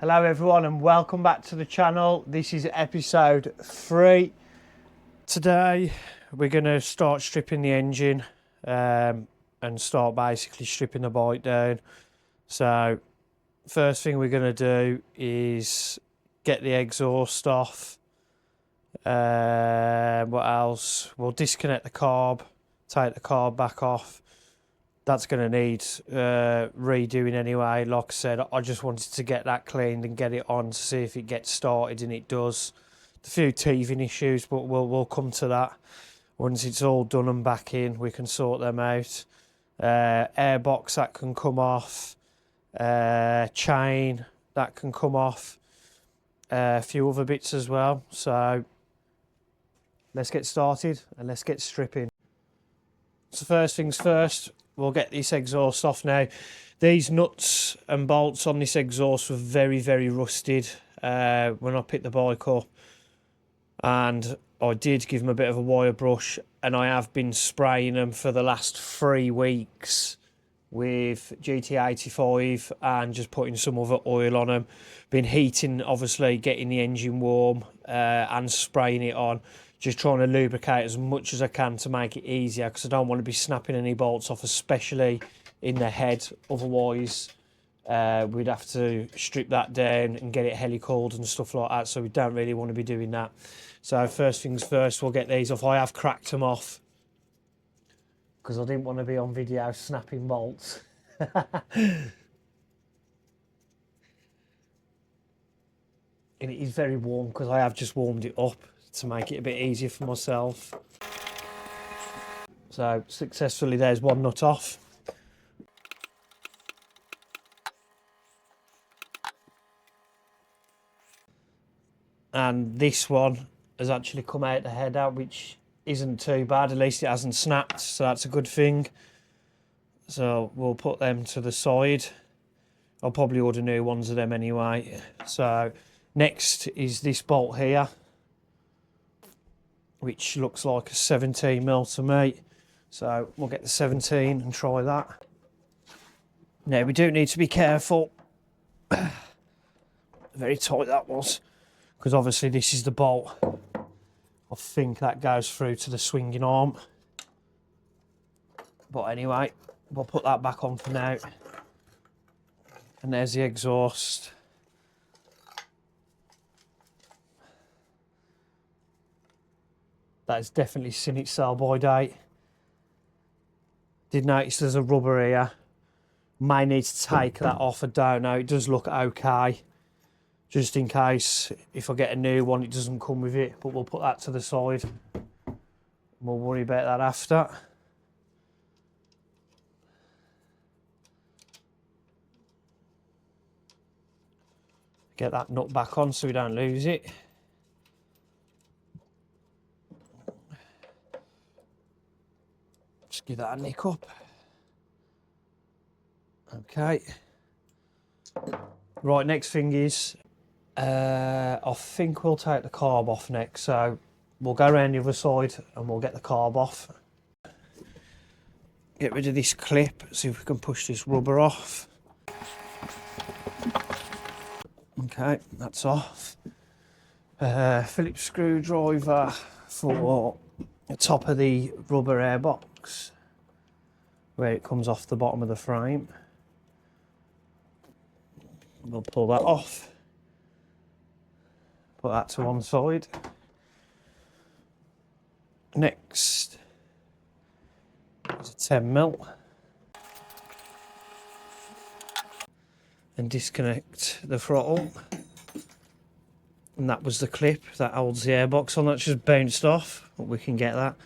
Hello everyone and welcome back to the channel. This is episode 3. Today we're going to start stripping the engine and start basically stripping the bike down. So first thing we're going to do is get the exhaust off. What else? We'll disconnect the carb, take the carb back off. That's going to need redoing anyway. Like I said, I just wanted to get that cleaned and get it on to see if it gets started, and it does. A few teething issues, but we'll come to that. Once it's all done and back in, we can sort them out. Airbox, that can come off. Chain, that can come off. A few other bits as well. So let's get started and let's get stripping. So first things first, we'll get this exhaust off now. These nuts and bolts on this exhaust were very rusted when I picked the bike up, and I did give them a bit of a wire brush, and I have been spraying them for the last 3 weeks with GT85 and just putting some other oil on them. Been heating, obviously getting the engine warm and spraying it on. Just trying to lubricate as much as I can to make it easier, because I don't want to be snapping any bolts off, especially in the head. Otherwise, we'd have to strip that down and get it helicoiled and stuff like that. So we don't really want to be doing that. So first things first, we'll get these off. I have cracked them off because I didn't want to be on video snapping bolts. And it is very warm because I have just warmed it up to make it a bit easier for myself. So successfully, there's one nut off. And this one has actually come out the header, which isn't too bad. At least it hasn't snapped, so that's a good thing. So we'll put them to the side. I'll probably order new ones of them anyway. So next is this bolt here, which looks like a 17mm to me. So we'll get the 17 and try that. Now we do need to be careful. Very tight that was, because obviously this is the bolt. I think that goes through to the swinging arm. But anyway, we'll put that back on for now. And there's the exhaust. That has definitely seen its sell-by date. Did notice there's a rubber here. May need to take that off, I don't know. It does look okay. Just in case, if I get a new one, it doesn't come with it. But we'll put that to the side. We'll worry about that after. Get that nut back on so we don't lose it. Just give that a nick up. Okay. Right, next thing is, I think we'll take the carb off next. So we'll go around the other side and we'll get the carb off. Get rid of this clip, see if we can push this rubber off. Okay, that's off. Phillips screwdriver for the top of the rubber airbox, where it comes off the bottom of the frame. We'll pull that off. Put that to one side. Next is a 10mm. And disconnect the throttle. And that was the clip that holds the airbox on. That's just bounced off, but we can get that.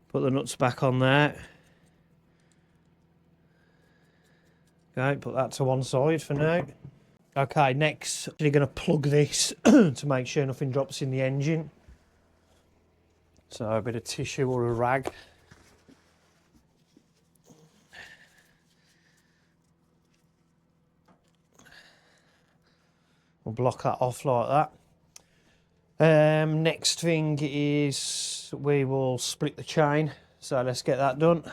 Put the nuts back on there. Okay, put that to one side for now. Okay, next, we're going to plug this to make sure nothing drops in the engine. So a bit of tissue or a rag. We'll block that off like that. Next thing is we will split the chain. So let's get that done.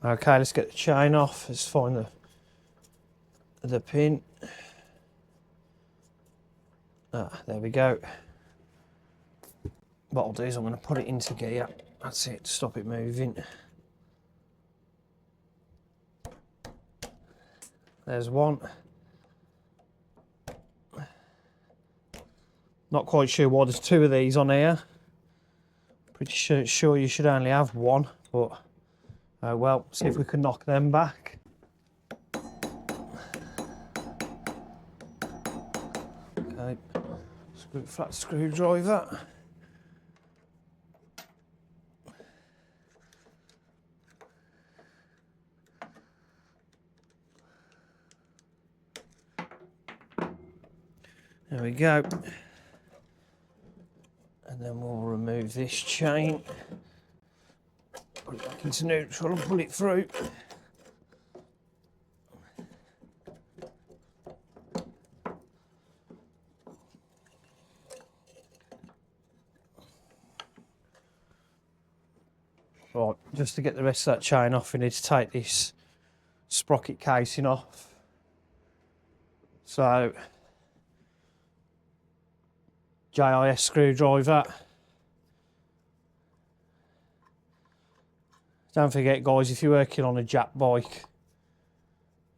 Okay, let's get the chain off. Let's find the pin. There we go. What I'll do is I'm going to put it into gear. That's it, stop it moving. There's one. Not quite sure why there's two of these on here. Pretty sure you should only have one, but well, see if we can knock them back. Okay, flat screwdriver. There we go. And then we'll remove this chain, put it back into neutral and pull it through. Right, just to get the rest of that chain off, we need to take this sprocket casing off. So, JIS screwdriver. Don't forget, guys, if you're working on a Jap bike,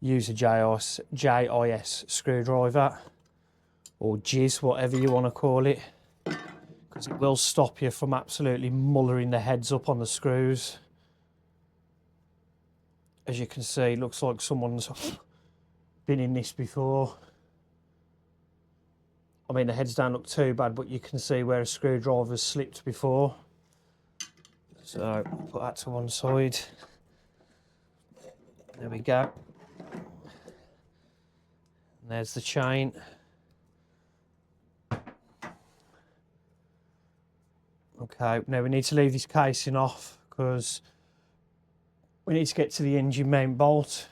use a JIS screwdriver, or jizz, whatever you want to call it, because it will stop you from absolutely mullering the heads up on the screws. As you can see, it looks like someone's been in this before. I mean, the heads don't look too bad, but you can see where a screwdriver's slipped before. So, put that to one side. There we go. And there's the chain. Okay, now we need to leave this casing off because we need to get to the engine main bolt,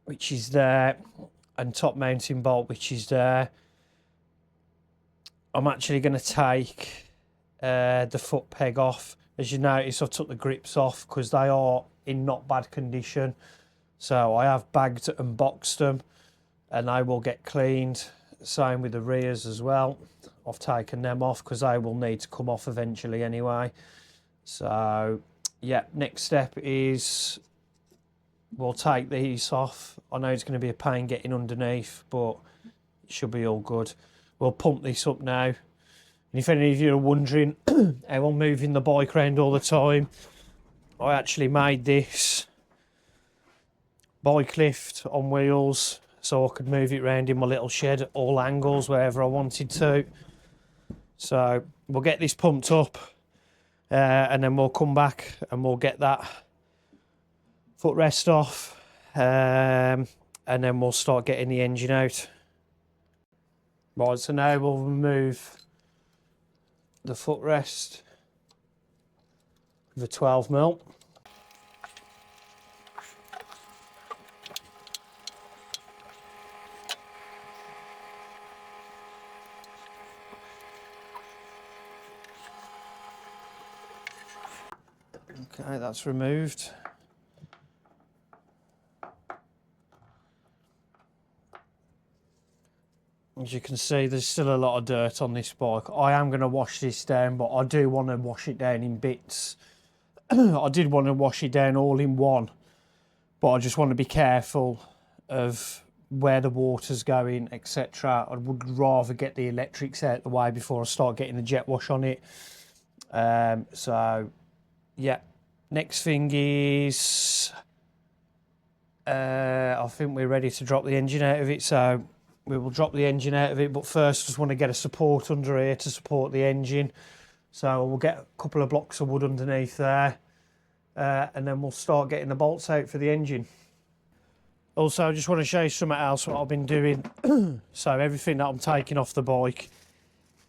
which is there, and top mounting bolt, which is there. I'm actually going to take the foot peg off. As you notice, I took the grips off because they are in not bad condition. So I have bagged and boxed them, and they will get cleaned. Same with the rears as well. I've taken them off because they will need to come off eventually anyway. So yeah, next step is we'll take these off. I know it's going to be a pain getting underneath, but it should be all good. We'll pump this up now. And if any of you are wondering how I'm moving the bike around all the time, I actually made this bike lift on wheels so I could move it around in my little shed, all angles, wherever I wanted to. So we'll get this pumped up and then we'll come back and we'll get that footrest off, and then we'll start getting the engine out. Right, so now we'll remove the footrest with a 12mm. Okay, that's removed. As you can see, there's still a lot of dirt on this bike. I am going to wash this down, but I do want to wash it down in bits. I did want to wash it down all in one, but I just want to be careful of where the water's going, etc. I would rather get the electrics out of the way before I start getting the jet wash on it. So, yeah. Next thing is, I think we're ready to drop the engine out of it, so we will drop the engine out of it, but first just want to get a support under here to support the engine. So we'll get a couple of blocks of wood underneath there, and then we'll start getting the bolts out for the engine. Also, I just want to show you something else what I've been doing. So everything that I'm taking off the bike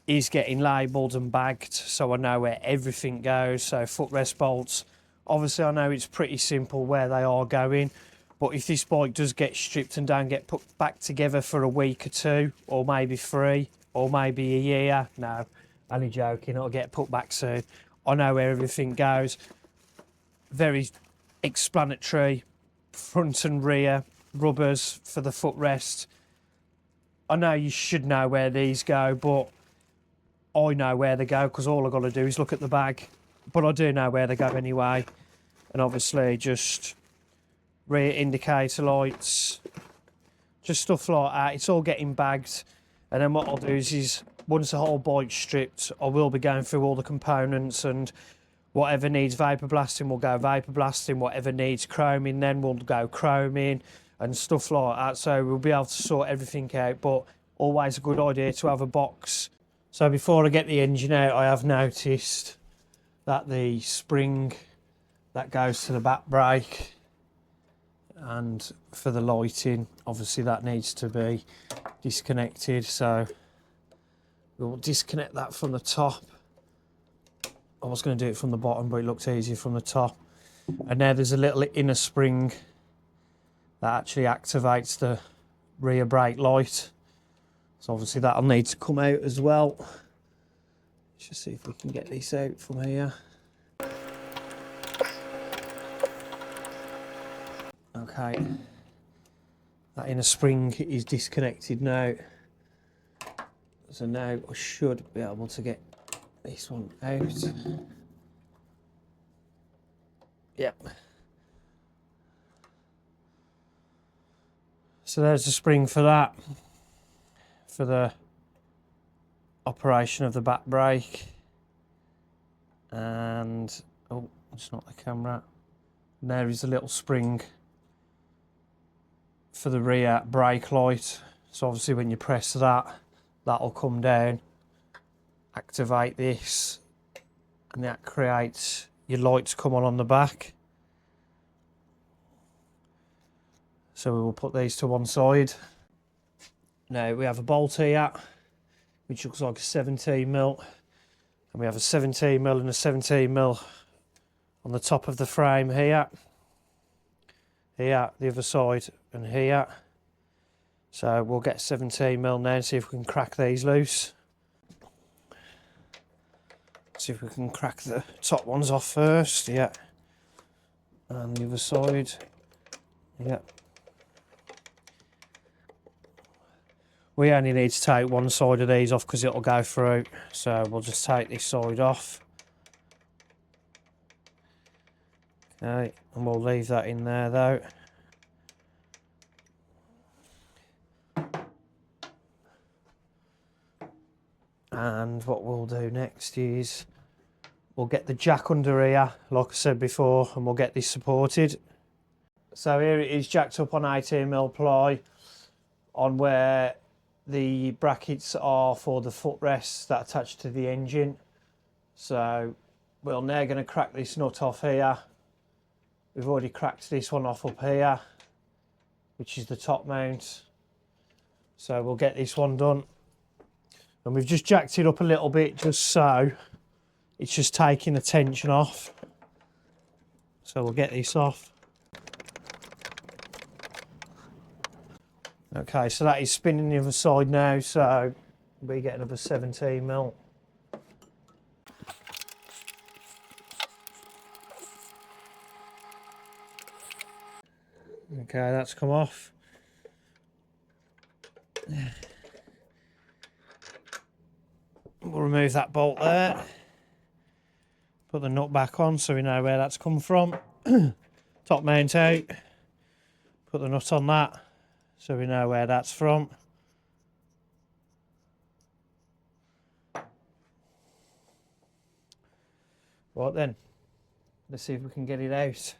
is getting labelled and bagged, so I know where everything goes. So footrest bolts, obviously I know it's pretty simple where they are going, but if this bike does get stripped and don't get put back together for a week or two, or maybe 3, or maybe a year, no, only joking, it'll get put back soon. I know where everything goes. Very explanatory, front and rear, rubbers for the footrest. I know you should know where these go, but I know where they go because all I've got to do is look at the bag. But I do know where they go anyway. And obviously just rear indicator lights, just stuff like that. It's all getting bagged. And then what I'll do is once the whole bike's stripped, I will be going through all the components, and whatever needs vapor blasting will go vapor blasting, whatever needs chroming then will go chroming and stuff like that. So we'll be able to sort everything out, but always a good idea to have a box. So before I get the engine out, I have noticed that the spring that goes to the back brake and for the lighting, obviously that needs to be disconnected. So we'll disconnect that from the top. I was going to do it from the bottom, but it looked easier from the top. And now there's a little inner spring that actually activates the rear brake light. So obviously that'll need to come out as well. Let's just see if we can get this out from here. Okay, that inner spring is disconnected now. So now I should be able to get this one out. Yep. So there's the spring for that, for the operation of the back brake. And, oh, it's not the camera. And there is a little spring for the rear brake light. So obviously when you press that, that'll come down, activate this, and that creates your lights come on the back. So we will put these to one side. Now we have a bolt here, which looks like a 17mm, and we have a 17mm and a 17mm on the top of the frame here, here, the other side, and here. So we'll get 17mm now and see if we can crack these loose. See if we can crack the top ones off first, yeah. And the other side, yeah. We only need to take one side of these off because it'll go through. So we'll just take this side off. Okay, and we'll leave that in there though. And what we'll do next is we'll get the jack under here, like I said before, and we'll get this supported. So here it is jacked up on 18mm ply on where the brackets are for the footrests that attach to the engine. So we're now going to crack this nut off here. We've already cracked this one off up here, which is the top mount. So we'll get this one done. And we've just jacked it up a little bit just so it's just taking the tension off. So we'll get this off. Okay, so that is spinning the other side now, so we get another 17mm. Okay, that's come off. We'll remove that bolt there. Put the nut back on so we know where that's come from. Top mount out. Put the nut on that so we know where that's from. Right then, let's see if we can get it out.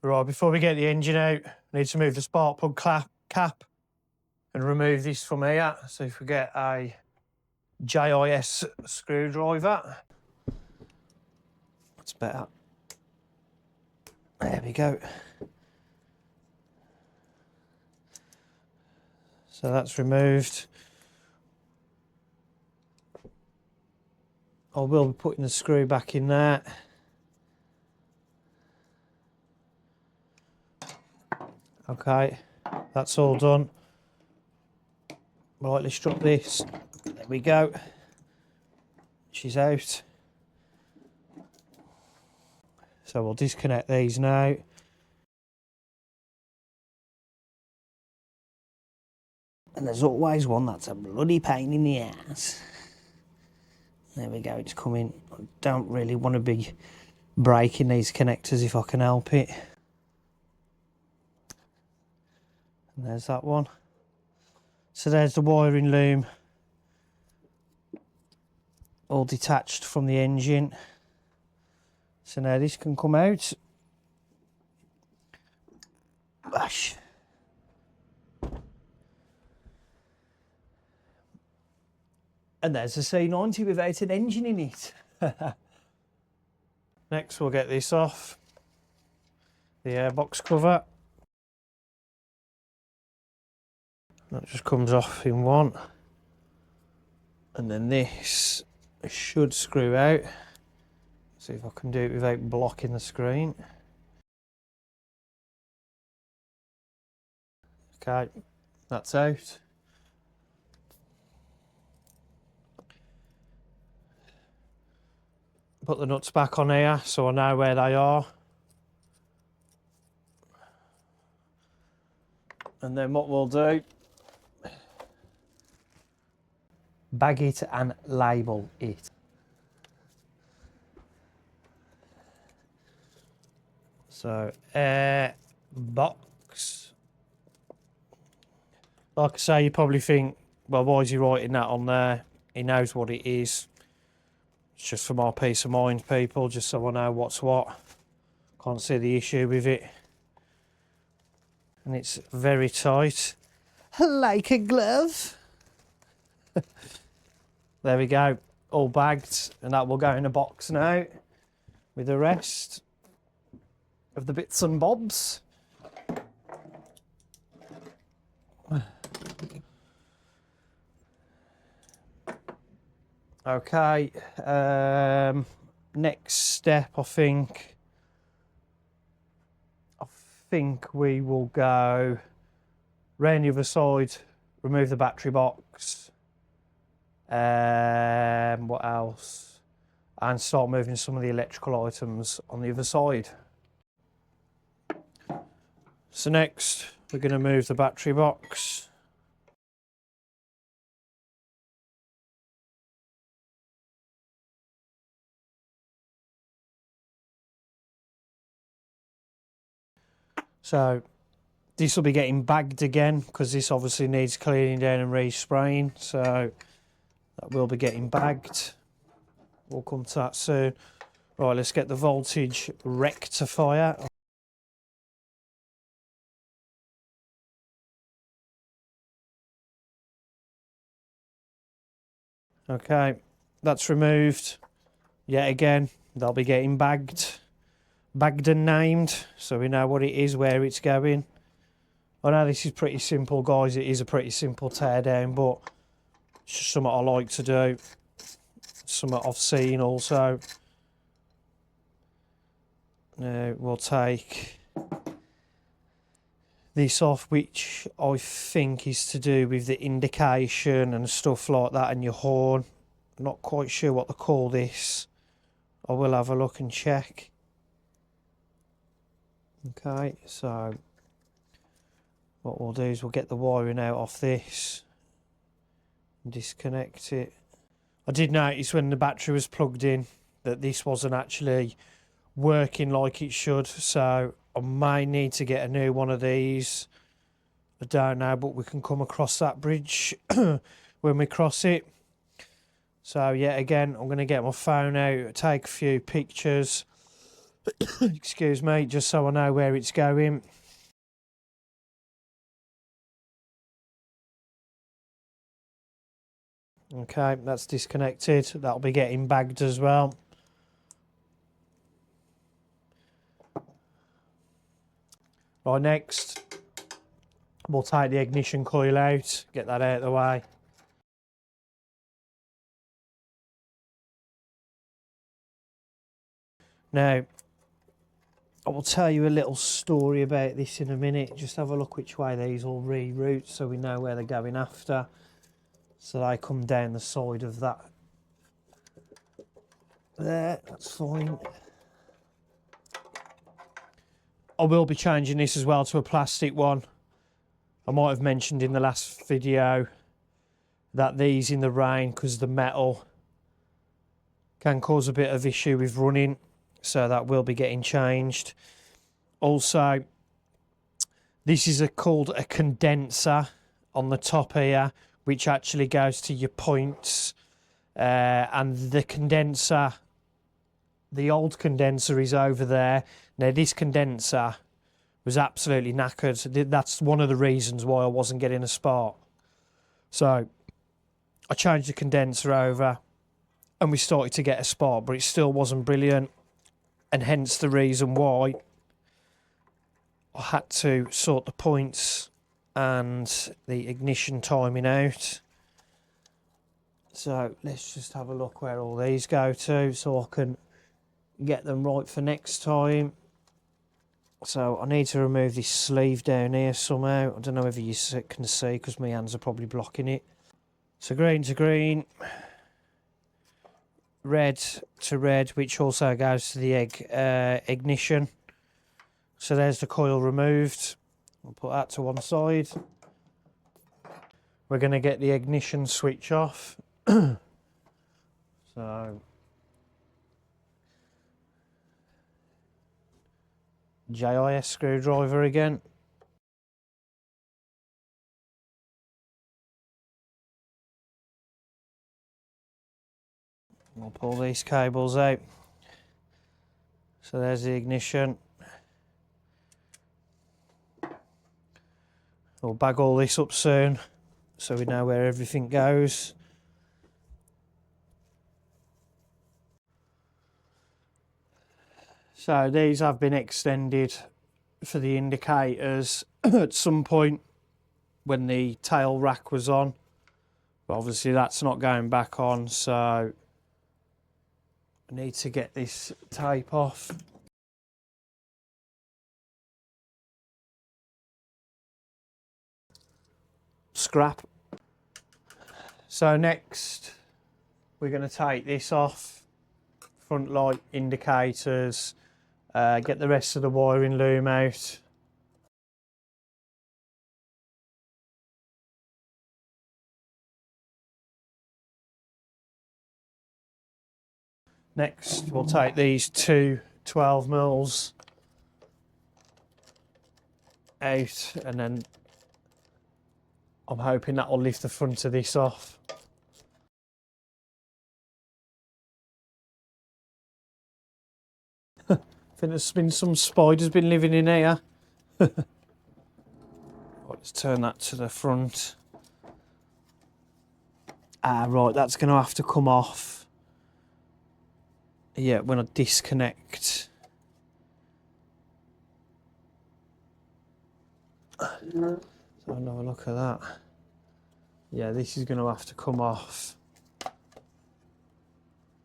Right, before we get the engine out, I need to move the spark plug cap and remove this from here. So if we get a JIS screwdriver, that's better. There we go. So that's removed. I will be putting the screw back in there. Okay, that's all done. Right, let's drop this. There we go. She's out. So we'll disconnect these now. And there's always one that's a bloody pain in the ass. There we go, it's coming. I don't really want to be breaking these connectors if I can help it. And there's that one. So there's the wiring loom, all detached from the engine. So now this can come out. Bash. And there's a C90 without an engine in it. Next we'll get this off. The airbox cover. That just comes off in one. And then this should screw out. See if I can do it without blocking the screen. Okay, that's out. Put the nuts back on here so I know where they are. And then what we'll do, bag it and label it. So, box. Like I say, you probably think, well, why is he writing that on there? He knows what it is. It's just for my peace of mind, people, just so I know what's what. Can't see the issue with it. And it's very tight. Like a glove. There we go. All bagged. And that will go in a box now with the rest of the bits and bobs. Okay, next step, I think we will go round the other side, remove the battery box, what else, and start moving some of the electrical items on the other side. So next, we're going to move the battery box. So this will be getting bagged again because this obviously needs cleaning down and respraying. So that will be getting bagged. We'll come to that soon. Right, let's get the voltage rectifier. Okay, that's removed. Yet again, they'll be getting bagged. Bagged and named, so we know what it is, where it's going. I know this is pretty simple, guys. It is a pretty simple teardown, but it's just something I like to do. Something I've seen also. Now we'll take this off, which I think is to do with the indication and stuff like that, and your horn. I'm not quite sure what to call this. I will have a look and check. Okay, so what we'll do is we'll get the wiring out off this and disconnect it. I did notice when the battery was plugged in that this wasn't actually working like it should, so I may need to get a new one of these. I don't know, but we can come across that bridge when we cross it. So yeah, again, I'm going to get my phone out, take a few pictures. Excuse me, just so I know where it's going. Okay, that's disconnected. That'll be getting bagged as well. Right, next we'll take the ignition coil out, get that out of the way. Now, I will tell you a little story about this in a minute. Just have a look which way these all reroute so we know where they're going after. So they come down the side of that. There, that's fine. I will be changing this as well to a plastic one. I might have mentioned in the last video that these in the rain, because the metal can cause a bit of issue with running, so that will be getting changed. Also, this is called a condenser on the top here, which actually goes to your points, and the condenser, the old condenser is over there. Now this condenser was absolutely knackered. That's one of the reasons why I wasn't getting a spark. So I changed the condenser over and we started to get a spark, but it still wasn't brilliant, and hence the reason why I had to sort the points and the ignition timing out. So let's just have a look where all these go to so I can get them right for next time. So I need to remove this sleeve down here somehow. I don't know if you can see because my hands are probably blocking it. So green to green, red to red, which also goes to the ignition. So there's the coil removed. I'll put that to one side. We're going to get the ignition switch off. So JIS screwdriver again. We'll pull these cables out. So there's the ignition. We'll bag all this up soon so we know where everything goes. So these have been extended for the indicators at some point when the tail rack was on, but obviously that's not going back on, so I need to get this tape off. Scrap. So next we're going to take this off, front light indicators, get the rest of the wiring loom out. Next we'll take these two 12mm out, and then I'm hoping that will lift the front of this off. I think there's been some spiders been living in here. Let's turn that to the front. Ah, right, that's going to have to come off. Yeah, when I disconnect. So have a look at that. Yeah, this is going to have to come off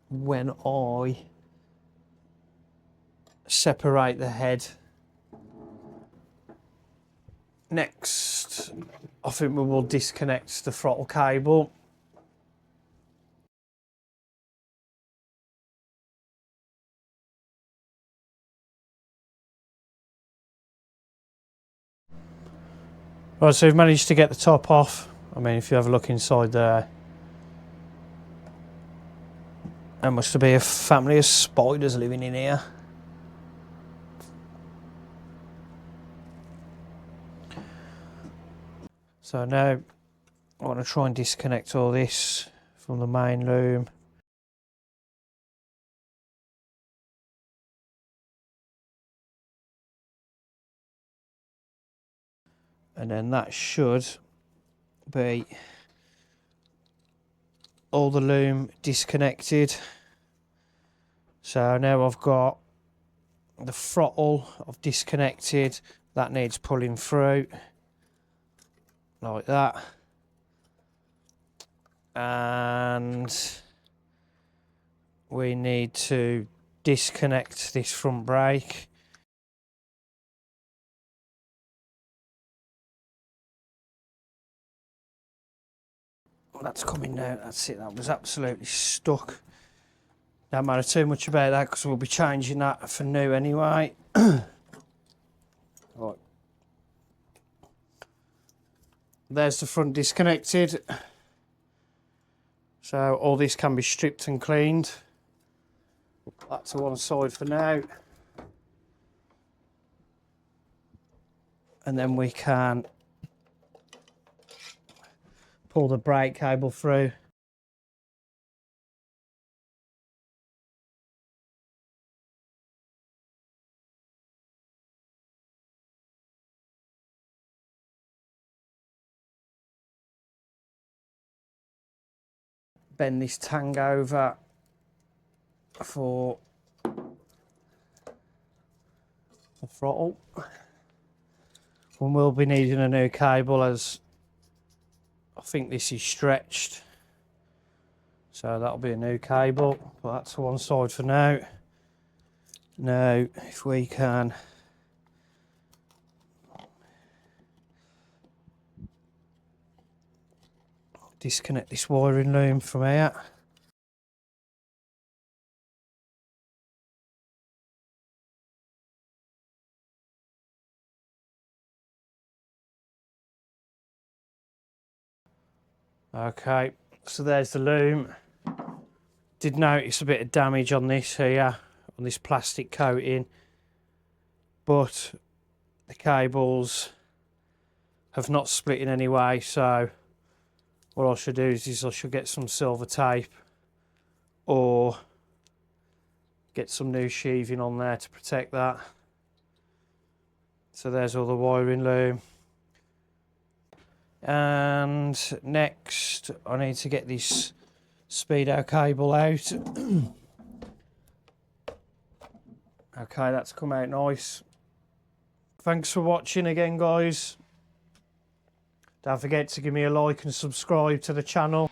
when I separate the head. Next, I think we will disconnect the throttle cable. Right, so we've managed to get the top off. I mean, if you have a look inside there, there must be a family of spiders living in here. So now I want to try and disconnect all this from the main loom. And then that should be all the loom disconnected. So now I've got the throttle I've disconnected, that needs pulling through like that, and we need to disconnect this front brake. That's coming now, that's it, that was absolutely stuck. Don't matter too much about that because we'll be changing that for new anyway. Right. There's the front disconnected. So all this can be stripped and cleaned. Put that to one side for now. And then we can pull the brake cable through. Bend this tang over for the throttle. And we'll be needing a new cable, as I think this is stretched. So that'll be a new cable. But that's to one side for now. Now, if we can disconnect this wiring loom from here. Okay, so there's the loom. Did notice a bit of damage on this here, on this plastic coating, but the cables have not split in any way, so what I should do is I should get some silver tape or get some new sheathing on there to protect that. So there's all the wiring loom. And next I need to get this speedo cable out. Okay, that's come out nice. Thanks for watching again, guys. Don't forget to give me a like and subscribe to the channel.